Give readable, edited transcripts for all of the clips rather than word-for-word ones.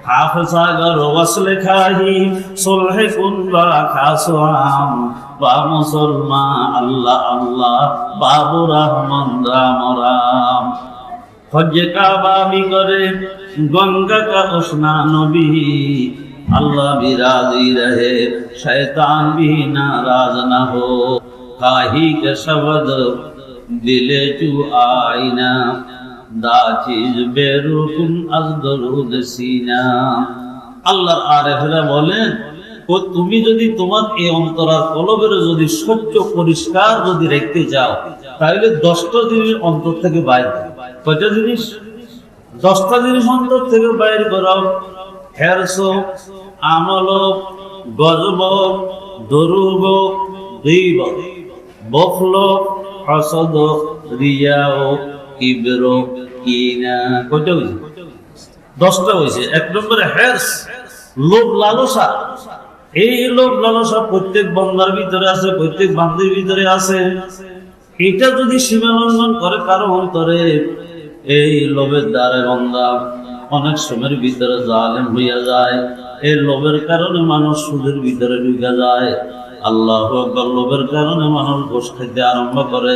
হাফসাগর ওয়াসলে খাহি সুলহে কুনবা খাসওয়াম বা মুসলমান আল্লাহ আল্লাহ বাবু রহমান রাম রাম। হজ্জে কাবা भी करे गंगा का उस्ना नबी अल्लाह भी राजी रहे शैतान भी नाराज न हो। काही के शब्द दिले चू आईना दा चीज बेरुकुन अज दरूद सीना। আল্লাহর আরেফরা বলেন, ও তুমি যদি তোমার এই অন্তরার কলবের যদি স্বচ্ছ পরিষ্কার যদি রাখতে চাও, তাহলে 10টা জিনিস অন্তর থেকে বাইর করো। কয়টা জিনিস? 10টা জিনিস অন্তর থেকে বাইর করো। হেরস, আমল, গজব, দরুব, গীবত, বখল, হাসদ, রিয়া, কিবর, কিনা। কয়টা হইছে? 10টা হইছে। 1 নম্বরে হেরস, লোভ লালসা। এই লোভ লালসা প্রত্যেক বান্দার ভিতরে আছে, প্রত্যেক বান্দির ভিতরে আছে। এটা যদি সীমা লঙ্ঘন করে কারো অন্তরে, এই লোভের দ্বারা বান্দা অনেক সময়ের ভিতরে জালেম হইয়া যায়। এই লোভের কারণে মানুষ সুদের ভিতরে ঢুকে যায়। আল্লাহু আকবার। লোভের কারণে মানুষ ঘুষ খাইতে আরম্ভ করে,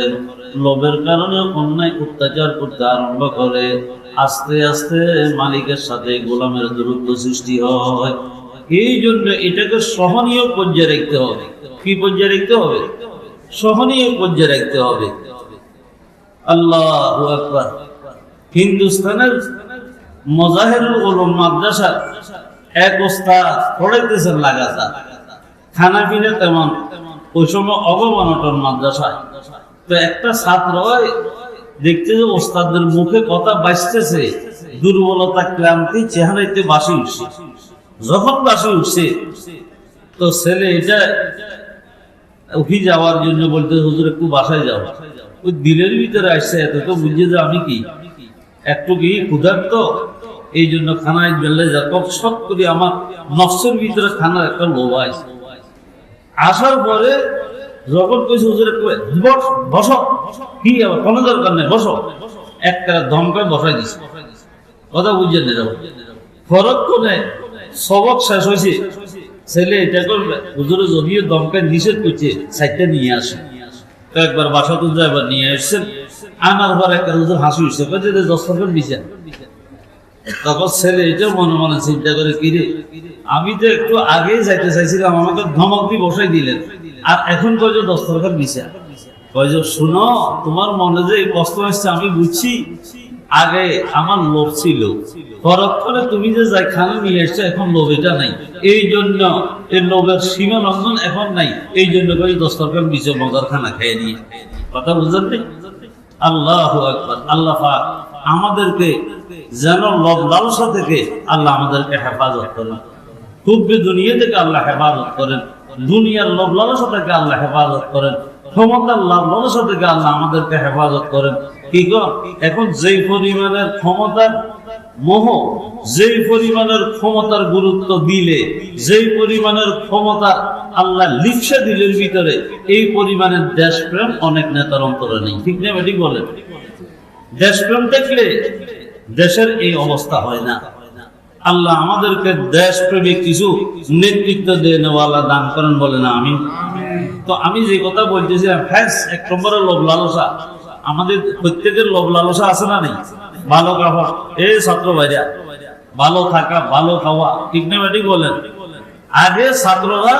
লোভের কারণে অন্যায় অত্যাচার করতে আরম্ভ করে। আস্তে আস্তে মালিকের সাথে গোলামের দূরত্ব সৃষ্টি হয়। এই জন্য এটাকে সহনীয় পর্যায়ে রাখতে হবে। কি পর্যায়ে রাখতে হবে? সহনীয় পর্যায়ে রাখতে হবে। আল্লাহু আকবার। হিন্দুস্তানের মজাহিরুল উলুম মাদ্রাসা এক ওস্তাদ পড়াইতেছেন লাগাতার, খানা পিনা তেমন ওই সময় অবমানটন মাদ্রাসায়। তো একটা ছাত্র দেখতে যে ওস্তাদের মুখে কথা বাঁচতেছে, দুর্বলতা ক্লান্তি চেহারাইতে বাসি উঠছে। যখন বাসি উঠছে তো ছেলে এটা উঠি যাওয়ার জন্য বলতে, হুজুর একটু বাসায় যাও। ওই দিলের ভিতরে আসছে, এত তো বুঝছে যে আমি কি একটু কি ক্ষুধার্ত, এই জন্য খানায় বেলে যা সব করি আমার নফসের ভিতরে খানার একটা লোভ আছে। আসার পরে যখন কইছে হুজুর একটু বসো, কি আবার কোনো দরকার নেই, বসো, একটা ধমকায় বসাই দিছে। কথা বুঝছেন? ফরক করে সবক শেষ হয়েছে, ছেলে এটা করবে, হুজুরে যদিও দমকায় নিষেধ করছে সাইডটা নিয়ে আসে। তো একবার বাসা তুলতে একবার নিয়ে আসছেন, আনার পর একটা হুজুর হাসি উঠছে, দস্তরখান দিচ্ছেন। তখন ছেলে এটা মনে মনে চিন্তা করে, কিরে আমি তো একটু আগেই যাইতে চাইছিলাম, আমাকে ধমক দিয়ে বসাই দিলেন, আর এখন কয় দস্তরখান দিছে। কয় যে শুনো, তোমার মনে যে এই কষ্ট আসছে আমি বুঝছি, আগে আমার লোভ ছিল, পরক্ষণে তুমি যে যাই খানা নিয়ে এসছো, এখন লোভ এটা নাই। এই জন্য এই লোভের সীমা লঙ্ঘন এখন নাই। এই জন্য কই দস্তরখান দিছে, মজার খানা খেয়ে নিয়ে। কথা বুঝলেন? আল্লাহু আকবার। আল্লাহ পাক আমাদেরকে যেন লোভ লালসা থেকে আল্লাহ আমাদেরকে হেফাজত করেন, খুবই দুনিয়া থেকে আল্লাহ হেফাজত করেন, দুনিয়ার লোভ লালসা থেকে আল্লাহ হেফাজত করেন, ক্ষমতার লাভ লালসা থেকে আল্লাহ আমাদেরকে হেফাজত করেন। কি গো, এখন যেই পরিমাণের ক্ষমতার মোহ, যেই পরিমাণের ক্ষমতার গুরুত্ব দিলে, যেই পরিমাণের ক্ষমতা আল্লাহ লিপসা দিলের ভিতরে, এই পরিমাণের দেশপ্রেম অনেক নেতার অন্তরে নেই। ঠিক না? ঠিক বলেন। দেশপ্রেম দেখলে দেশের এই অবস্থা হয় না। আল্লাহ আমাদেরকে দেশপ্রেমিক কিছু নেতৃত্ব দিয়ে নেওয়ালা দান করেন, বলে না আমি। তো আমি যে কথা বলতেছিলাম, হ্যাঁ, 1 নম্বরে লোভ লালসা। আমাদের প্রত্যেকের লোভ লালসা আছে না নেই? ভালো খাবার, এই ছাত্র ভাইরা, ভালো থাকা, ভালো খাওয়া। ঠিক না? ঠিক বলেন। আগে ছাত্ররা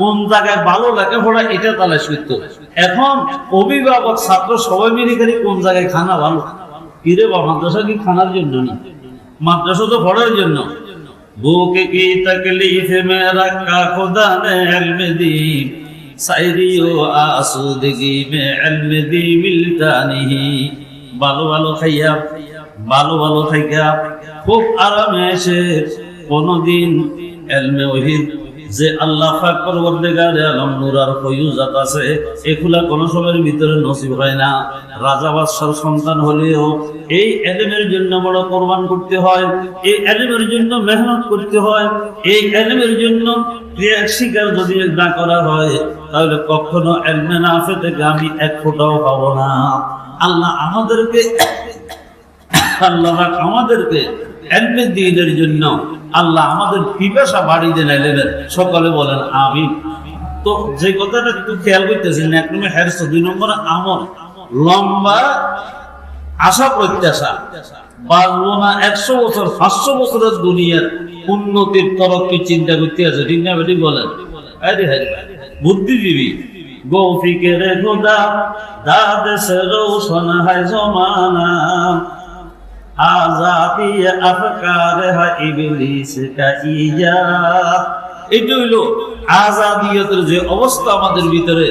কোন জায়গায় ভালো লেখাপড়া এটা তালাশ করতো, এখন অভিভাবক ছাত্র সবাই মিলে খালি কোন জায়গায় খানা ভালো। কিরে বা মাদ্রাসা কি খানার জন্য নি? মাদ্রাসা তো পড়ার জন্য। বুকে কি তকলিফ মে রাখা খুদা নে ইলম দি, সাইরি ও আসুদগি মে ইলম দি মিলতা নেহি। ভালো ভালো খাইয়া, ভালো ভালো থাইকা, খুব আরামে এসে কোনদিন ইলমে ওহীদ যে আল্লাহ পাক পরওয়ারদিগারে আলম নূরার ফয়ুজাত আছে, এগুলা কোন সময়ের ভিতরে নসিব হয় না। রাজা বাদশার সন্তান হলেও এই ইলমের জন্য বড় কোরবান করতে হয়, এই ইলমের জন্য মেহনত করতে হয়, এই ইলমের জন্য ত্যাগ স্বীকার যদি না করা হয়, তাহলে কখনো ইলমে নাফে থেকে আমি 1 ফোঁটাও পাবো না। আল্লাহ আমাদেরকে ইলমে দ্বীনের জন্য আল্লাহ আমাদের পিপাসা বাড়িয়ে দেন। সকলে বলেন আমিন। তো যে কথাটা একটু খেয়াল করতেছেন, এক নম্বর হেরস, দুই নম্বর আমল, লম্বা আশা প্রত্যাশা, বাঁচবো না 100 বছর 500 বছরের দুনিয়ার উন্নতির তরক্কি চিন্তা করতে আছে, ঠিক না বেটি বলেন? আরে হ্যাঁ, বুদ্ধিজীবী গো ফিকেরে খোদা দাদ সে রোশন হয় জমানা আজাদি আফকার হয় ইবলিস কা ইজাদ। এটা হইলো আজাদিয়তের যে অবস্থা আমাদের ভিতরে,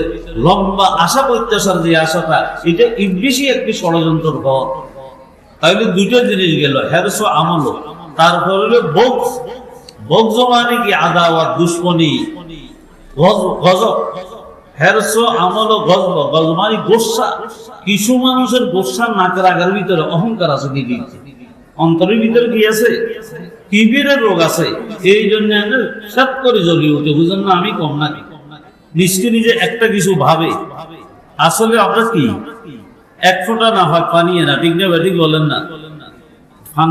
লম্বা আশা প্রত্যাশার যে আশাটা, এটা ইবলিসই একটি ষড়যন্ত্র ঘর। তাহলে দুটো জিনিস গেল, হেরস আমল, তারপর হলো বগজ। বগজ মানে কি? আদাওয়াত, দুশ্মনী, গজব। হেরস আমল গজব, গজব মানে গোসা। কিছু মানুষের গোসা নাকের আগার ভিতরে অহংকার আছে, দিদি অন্তরের ভিতরে কি আছে? কিবিরের রোগ আছে। এই জন্য সব করে জ্বলিয়ে উঠে, বুঝলেন না? আমি কম নাকি? নিজকে নিজে একটা কিছু ভাবে। আসলে আমরা কি এক ফোঁটা নাফাক পানি না, ঠিক না ঠিক বলেন না?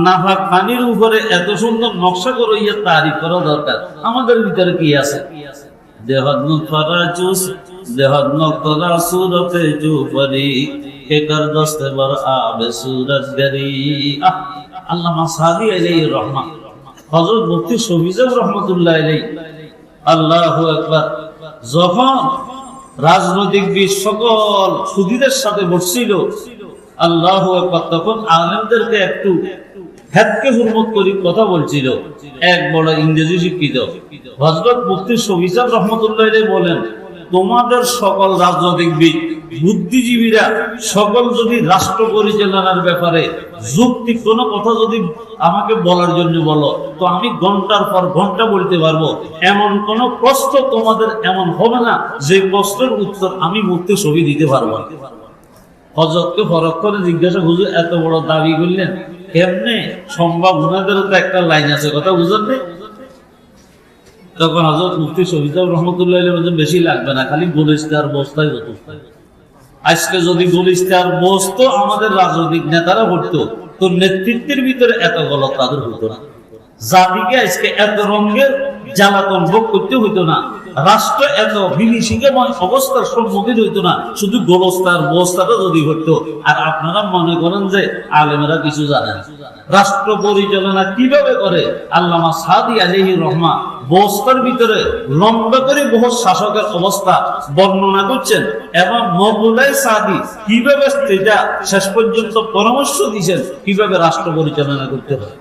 নাফাক পানির উপরে এত সুন্দর নকশা করে তারিফ করা দরকার। আমাদের ভিতরে কি আছে? দেহদ নুতফা জুস, দেহদ নকরা সুরতে জুফরি কেকার দস্তে বর আবে সুরত গরি। আল্লামা সাদি আলাইহির রহমান, হযরত মুফতি শফিউল রহমাতুল্লাহ আলাইহি, আল্লাহু আকবার। যখন রাজনৈতিক বিদ সকল সুদীদের সাথে বসছিল, আল্লাহু আকবার, তখন আলেমদেরকে একটু হেদকে হুরমত করে কথা বলছিল। এক বড় ইংরেজি শিক্ষিত হযরত মুফতি শফিউল রহমাতুল্লাহ আলাইহি বলেন, তোমাদের সকল রাজনৈতিকবিদ, বুদ্ধিজীবীরা সকল যদি রাষ্ট্র পরিচালনার ব্যাপারে যুক্তি কোনো কথা যদি আমাকে বলার জন্য বলো, তো আমি ঘন্টার পর ঘন্টা বলতে পারবো। এমন কোন প্রশ্ন তোমাদের এমন হবে না যে প্রশ্নের উত্তর আমি মুফতি শফি দিতে পারবো না। হযরতকে ফরক করে জিজ্ঞাসা, হুজুর এত বড় দাবি করলেন কেমনে সম্ভব? ওনাদেরও তো একটা লাইন আছে, কথা বুঝলেন? তখন হযরত মুফতি শফিউল রহমাতুল্লাহ আলাইহি বলেন, বেশি লাগবে না, খালি গোল ইশতেহার বস্তাই হতো। আজকে যদি গোল ইশতেহার বসতো আমাদের রাজনৈতিক নেতারা করতো, তো নেতৃত্বের ভিতরে এত গলত তাদের হতো না। জাতিকে আজকে এত রঙের জ্বালাতন ভোগ করতে হইতো না, রাষ্ট্র এত বিভীষিকাময় অবস্থার সম্মুখীন হইতো না, শুধু গোলস্তার বস্তাটা যদি হইতো। আর আপনারা মনে করেন যে আলেমেরা কিছু জানেন, রাষ্ট্র পরিচালনা কিভাবে করে? আল্লামা সাদি আলাইহির রহমান বস্তার ভিতরে লম্বা করে বহু শাসকের অবস্থা বর্ণনা করছেন, এবং মওলাই সাদি কিভাবে সেটা শেষ পর্যন্ত পরামর্শ দিয়েছেন কিভাবে রাষ্ট্র পরিচালনা করতে হয়।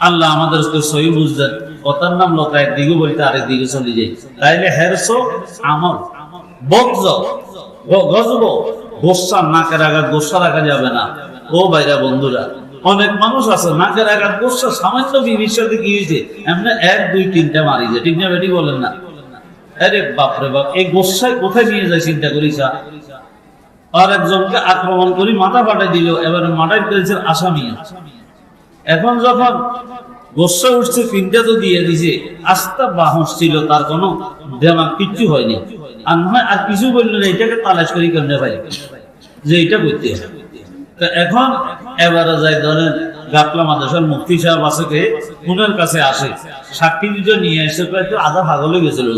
আল্লাহ আমাদেরকে সহি বুঝলেন। কথার নাম লতা, একদিকে বলতে আরেকদিকে চলে যাই। তাইলে হেরস আমল, বগজ, গজব, গোসা, নাকের আঘাত গোসা রাখা যাবে না। ও ভাইরা বন্ধুরা, অনেক মানুষ আছে নাকের আঘাত গোসা সামান্য বিবির সাথে কি হয়েছে এমনি 1 2 3টা মারি যায়, ঠিক না বেটি বলেন না? আরে বাপরে বাপ, এই গোসায় কোথায় নিয়ে যায় চিন্তা করিস। আর একজনকে আক্রমণ করি মাথা ফাটাই দিল, এবারে মাথায় করেছে আসামি। এখন যখন গোসা উঠছে, পিনটা তো দিয়ে দিছে, আস্তা বাহস ছিল, তার কোনো দেমাগ কিচ্ছু হয়নি। আর নয় আর কিছু বললো না, এটাকে তালাশ করি কেমনে ভাই যে এটা করতে। তো এখন এবারে যাই ধরেন গাপলা মাদ্রাসার মুফতি সাহেব আছে, উনার কাছে আসে, সাক্ষী দিতে নিয়ে এসে প্রায় আধা পাগল হয়ে গেছিল।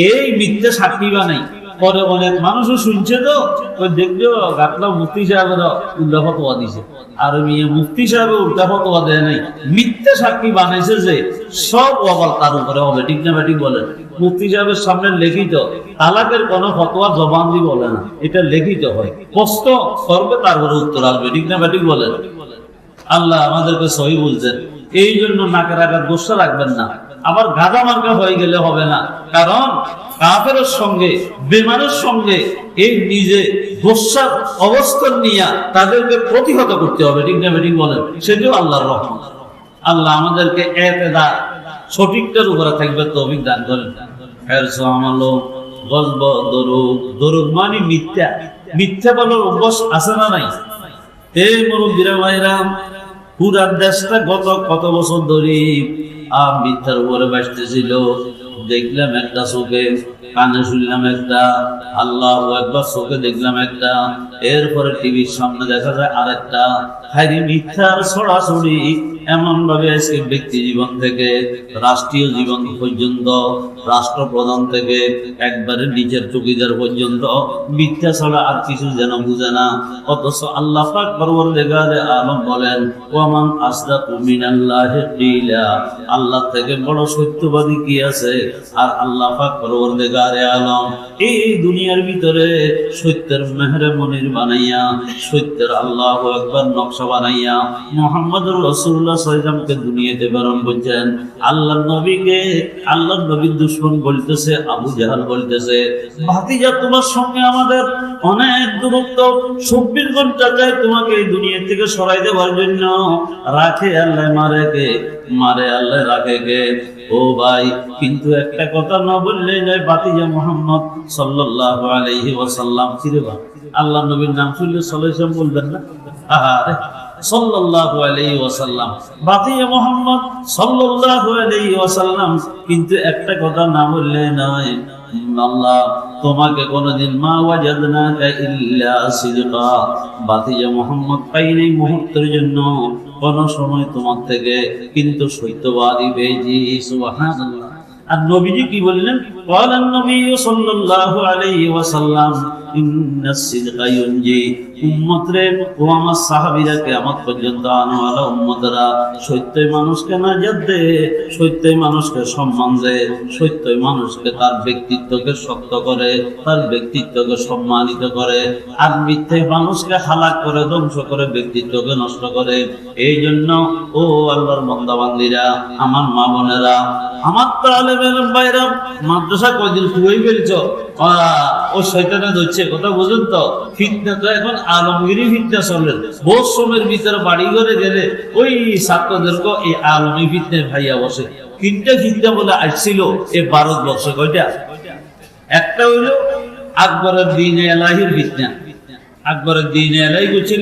এই মিথ্যে সাক্ষী বানাই পরে অনেক মানুষও শুনছে, তো ওই দেখলো গাপলা মুফতি সাহেবের উল্টা ফতোয়া দিছে, আর মুফতি সাহেব উল্টা ফতোয়া দেয় নাই, মিথ্যে সাক্ষী বানাইছে যে সব ওয়াবাল তার উপরে হবে, ঠিক না ঠিক বলেন? মুফতি সাহেবের সামনে লিখিত তালাকের কোন ফতোয়া জবানদি বলে না, এটা লিখিত হয়, প্রশ্ন করবে তারপরে উত্তর আসবে, ঠিক না ঠিক বলেন? আল্লাহ আমাদেরকে সহি বলছেন। এই জন্য নাকের আঘাত গোসা রাখবেন না। আবার গাধা মার্কা হয়ে গেলে হবে না, কারণ কাফেরের সঙ্গে বেমানের সঙ্গে এই নিজে গোসার অবস্থান নিয়ে তাদেরকে প্রতিহত করতে হবে, ঠিক না ঠিক বলেন? সেটাও আল্লাহর রহমত। আল্লাহ আমাদেরকে এতেদা সঠিকটার উপরে থাকবে তৌফিক দান করেন। হেরস আমল, গজব, দরুদ। দরুদ মানে মিথ্যা, মিথ্যা বলার অভ্যাস আছে না নাই? এই মুরব্বীরা ভাইরা, পুরা দেশটা গত কত বছর ধরে মিথ্যার উপরে বাঁচতেছিল। দেখলাম একটা চোখে, কানে শুনলাম একটা, আল্লাহু আকবার চোখে দেখলাম একটা, এরপরে টিভির সামনে দেখা যায় আরেকটা, হাইরে মিথ্যার ছড়াছড়ি এমন ভাবে আজকে ব্যক্তি জীবন থেকে রাষ্ট্রীয় জীবন পর্যন্ত, রাষ্ট্রপ্রধান থেকে একবারে নিচের চৌকিদার পর্যন্ত মিথ্যা ছাড়া আর কিছু যেন বুঝে না। অথচ আল্লাহ পাক পরওয়ারদিগারে আলম বলেন, ওয়ামান আসদাকু মিনাল্লাহি কিলা, আল্লাহ থেকে বড় সত্যবাদী কি আছে? আর আল্লাহ পাক পরওয়ারদিগারে আলম এই দুনিয়ার ভিতরে সত্যের মেহরে মনির বানাইয়া, সত্যের আল্লাহু আকবার নকশা বানাইয়া মুহাম্মদুর রাসূলুল্লাহ সাল্লাল্লাহু আলাইহি ওয়াসাল্লামকে দুনিয়াতে প্রেরণ করেছেন। আল্লাহর নবীকে আল্লাহর নবীর দুশমন বলতেছে, আবু জাহাল বলতেছে, ভাতিজা তোমার সঙ্গে আমাদের অনেক দূরত্ব, 24 ঘন্টা যায় তোমাকে এই দুনিয়া থেকে সরাই দেওয়ার জন্য। রাখে আল্লাহ, মারে কে? মারে আল্লাহ, রাখে কে? ও ভাই, কিন্তু একটা কথা না বললে নয়, ভাতিজা মুহাম্মদ সাল্লাল্লাহু আলাইহি ওয়াসাল্লাম ছিলেন। আল্লাহ নবীর নাম শুনলে সাল্লাল্লাহু আলাইহি ওয়াসাল্লাম বলবেন না? আরে সাল্লাল্লাহু আলাইহি ওয়াসাল্লাম, ভাতিজা মুহাম্মদ সাল্লাল্লাহু আলাইহি ওয়াসাল্লাম, কিন্তু একটা কথা না বললে নয়, আল্লাহ তোমাকে কোনদিন মা ওয়াজাদনাকা ইল্লা সিদকা, ভাতিজা মুহাম্মদ পাইনি মুহূর্তের জন্য কোন সময় তোমার থেকে কিন্তু সত্যবাদী পেয়েছি। সুবহানাল্লাহ। আর নবীজি কি বললেন? ওয়ালান নবী সাল্লাল্লাহু আলাইহি ওয়াসাল্লাম, ইন্নাস সিদকা ইউনজি, উম্মতরে ও আমার সাহাবীরা কিয়ামত পর্যন্ত আনওয়ালা উম্মতরা সত্যই মানুষকে নাজাত দেয়, সত্যই মানুষকে সম্মান দেয়, সত্যই মানুষকে তার ব্যক্তিত্বকে শক্ত করে, তার ব্যক্তিত্বকে সম্মানিত করে। আর মিথ্যে মানুষকে হালাক করে, ধ্বংস করে, ব্যক্তিত্বকে নষ্ট করে। এই জন্য ও আল্লাহর বান্দা বান্দীরা, আমার মা বোনেরা, আমার তালেবের ভাইরা, মাদ্রাসা কয়দিন খুবই ফেলছো, ও শয়তানে ধরছে, কথা বুঝুন তো। ফিতনা তো এখন আলমগিরি ফিতনা চলে। বহু সময়ের ভিতরে বাড়ি ঘরে গেলে ওই ছাত্রদেরকে এই আলমী ফিতনায় ভাইয়া বসে। তিনটা ফিতনা বলে আসছিল এই ভারতবর্ষে। কয়টা? একটা হইল আকবরের দিন এলাহির ফিতনা। আকবরের দিন এলাহি বলছিল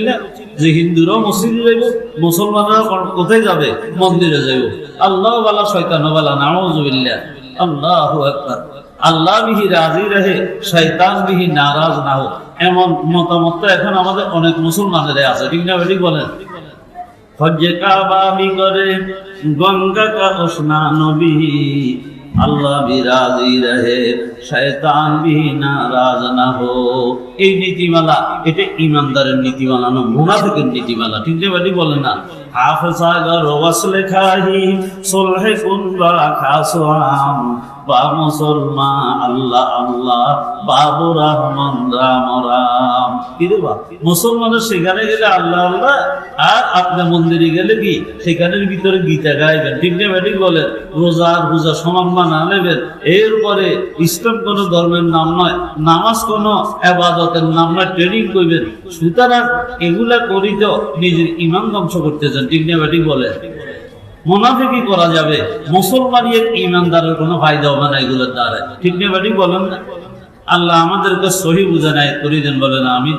যে হিন্দুরাও মসজিদে যাইব, মুসলমানরা কোথায় যাবে? মন্দিরে যাইব। আল্লাহ বালা শয়তান বালা, নাউযুবিল্লাহ। আল্লাহু আকবার। আল্লাহ বিহি রাজি রহে, শয়তান বিহি নারাজ না হোক, এমন মতামত এখন আমাদের অনেক মুসলমানের আছে, ঠিক না বেটি বলেন? হজ্জে কাবা বি করে গঙ্গা কা স্নান বি, আল্লাহ ভি রাজি রহে, শয়তান ভি নারাজ না হো। এই নীতিমালা, এটা ইমানদারের নীতিমালা না, মুনাফিকের নীতিমালা, ঠিক না বেটি বলেন না? হাফেজা গর ওয়াসলে খাহি সুলহে কুন বা খাসওয়াম, বা মুসলমান আল্লাহ আল্লাহ, বাবু রহমান রাম রাম। কি রে বা, মুসলমানের সেখানে গেলে আল্লাহ আল্লাহ, আর আপনার মন্দিরে গেলে কি সেখানের ভিতরে গীতা গাইবেন, ঠিক না বেটি বলেন? রোজার পূজা সমান না নেবেন। এরপরে ইসলাম কোন ধর্মের নাম নয়, নামাজ কোন ইবাদতের নাম নয়, ট্রেনিং করবেন। সুতরাং এগুলা করি তো নিজের ঈমান ধ্বংস করতেছেন, ঠিক না বেটি বলেন? মুনাফিকি করা যাবে, মুসলমানের ঈমানদারের কোনো ফায়দা হবে না এগুলোর দ্বারা, ঠিক না বেটি বলেন না? আল্লাহ আমাদেরকে সহি বুঝে নাই করে দেন, বলেন আমি।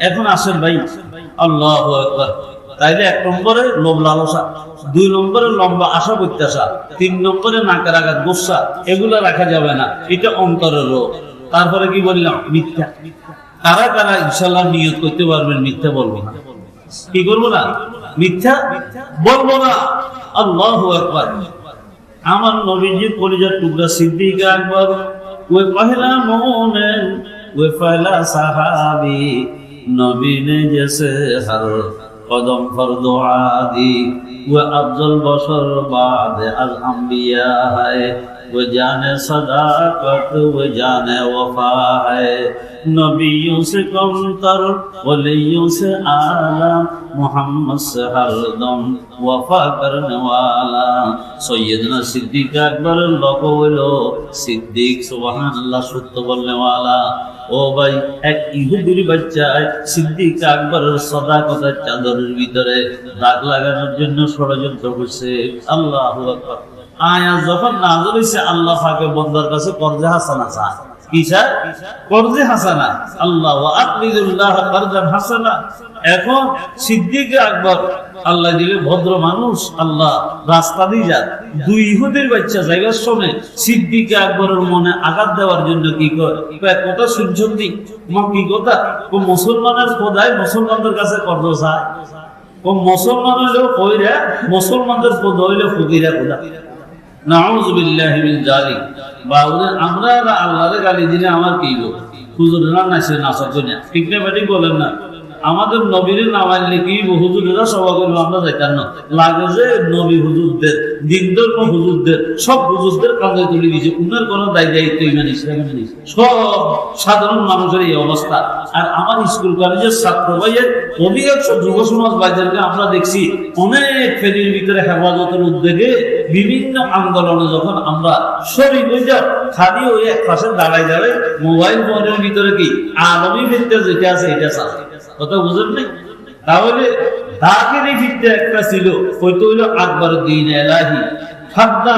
এখন আসেন ভাই, আল্লাহু আকবার। তাইলে 1 নম্বরে লোভ লালসা, 2 নম্বরে লম্বা আশা প্রত্যাশা, 3 নম্বরে নাকের আঘাত গোসা, এগুলো রাখা যাবে না, এটা অন্তরের রোগ। তারপরে কি বললাম? মিথ্যা। কারা কারা ইনশাআল্লাহ নিয়ত করতে পারবেন মিথ্যা বলবো না? কি করবো না? মিথ্যা বলবো না। আল্লাহু আকবার। আমার নবীজির কলিজার টুকরা সিদ্দিক আকবর, ওই পহেলা মোমেন, ওই পহেলা সাহাবী, নবী ने जैसे हर कदम पर दुआ दी, वो अफजल बशर बाद अल अंबिया है, वो जाने सदाकत, वो जाने वफा है, नबियों से कमतर, वलियों से आला, मोहम्मद से हरदम वफा करने वाला। सैयदना सिद्दीक अकबर लोगो बोलो सिद्दीक, सुबहानअल्लाह, सत्य बोलने वाला। ও ভাই, এক ইহুদির বাচ্চা সিদ্দিক আকবরের সাদাকতের চাদরের ভিতরে দাগ লাগানোর জন্য ষড়যন্ত্র করছে। আল্লাহু আকবার। আয়াত যখন নাযিল হইছে, আল্লাহ পাকের বান্দার কাছে কর্জে হাসানা চায়। কি চায়? কর্জে হাসানা। আল্লাহ ওয়া আকরিদুল্লাহ কর্জান হাসানা। এখন সিদ্দিক আকবর আল্লাহ দিলে ভদ্র মানুষ, আল্লাহ রাস্তা দিয়ে যান। 2 ইহুদির বাচ্চা যাইবার সময় সিদ্দিক আকবরের মনে আঘাত দেওয়ার জন্য কি কয়? কথা শুনছেন দি? কি কথা? মুসলমানের খোদায় মুসলমানদের কাছে কর্জ চায়। মুসলমান হইলেও কইরা মুসলমানদের পদ হইলে ফকিরা খোদা নাউযু বিল্লাহি মিন জালিক। বাউলে আমরা আল্লাহরে গালি দিলে আমার কি গো হুজুরেরা নাচে নাচত না, ঠিক না বেঠিক বলেন না? আমাদের নবীর নামাইলে কি হুজুরেরা সভা করবো আমরা যাইতাম না, লাগে যে নবী হুজুরদের দিন ধর্ম হুজুরদের সব হুজুরদের কাঁধে তুলে দিয়েছে, উনার কোনো দায়িত্ব ইমান ইসলামে নেই, সব সাধারণ মানুষের এই অবস্থা। আর আমার স্কুল কলেজের ছাত্র ভাইয়ের অধিকাংশ যুব সমাজ ভাইদেরকে আমরা দেখছি অনেক ফেরির ভিতরে হেফাজতের উদ্যোগে বিভিন্ন আন্দোলনে যখন আমরা শরীর হয়ে যাও, খালি ওই এক পাশে দাঁড়ায় দাঁড়ায় মোবাইল ফোনের ভিতরে কি আলমী ফিরতে যেটা আছে এটা চায়, কথা বুঝেন নাই? তাহলে দাখিলি ফিরতে একটা ছিল, ওইটা হইল আকবরউদ্দিন এলাহি ফাদ্দা,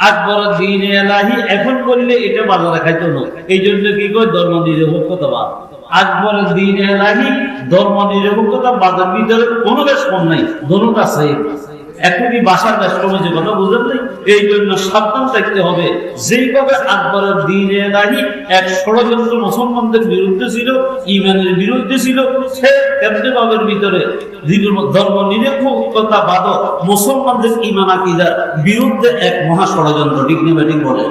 আকবরউদ্দিন এলাহি। এখন বললে এটা বাজারে খাইতো না, এই জন্য কি কয় ধর্ম নিরপেক্ষতা বা আকবরউদ্দিন এলাহি ধর্ম নিরপেক্ষতা বাজার ভিতরে কোনো বেশ কম নাই, দোনোটা সেম, এখনই বাসার ব্যস্ত হয়েছে, কথা বুঝলেন নাই? এই জন্য সাবধান থাকতে হবে। যেইভাবে আকবরউদ্দিন এলাহি এক ষড়যন্ত্র মুসলমানদের বিরুদ্ধে ছিল, ইমানের বিরুদ্ধে ছিল, সে তেমনি ভাবের ভিতরে ধর্ম নিরপেক্ষতা বাদ মুসলমানদের ইমান আকীদার বিরুদ্ধে এক মহা ষড়যন্ত্র, ঠিক না বেঠিক বলে?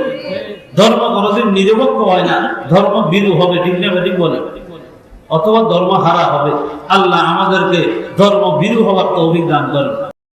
ধর্ম কোনদিন নিরপেক্ষ হয় না, ধর্ম বিরু হবে, ঠিক না বেঠিক বলে? অথবা ধর্ম হারা হবে। আল্লাহ আমাদেরকে ধর্ম বিরু হওয়ার তৌফিক দান করেন।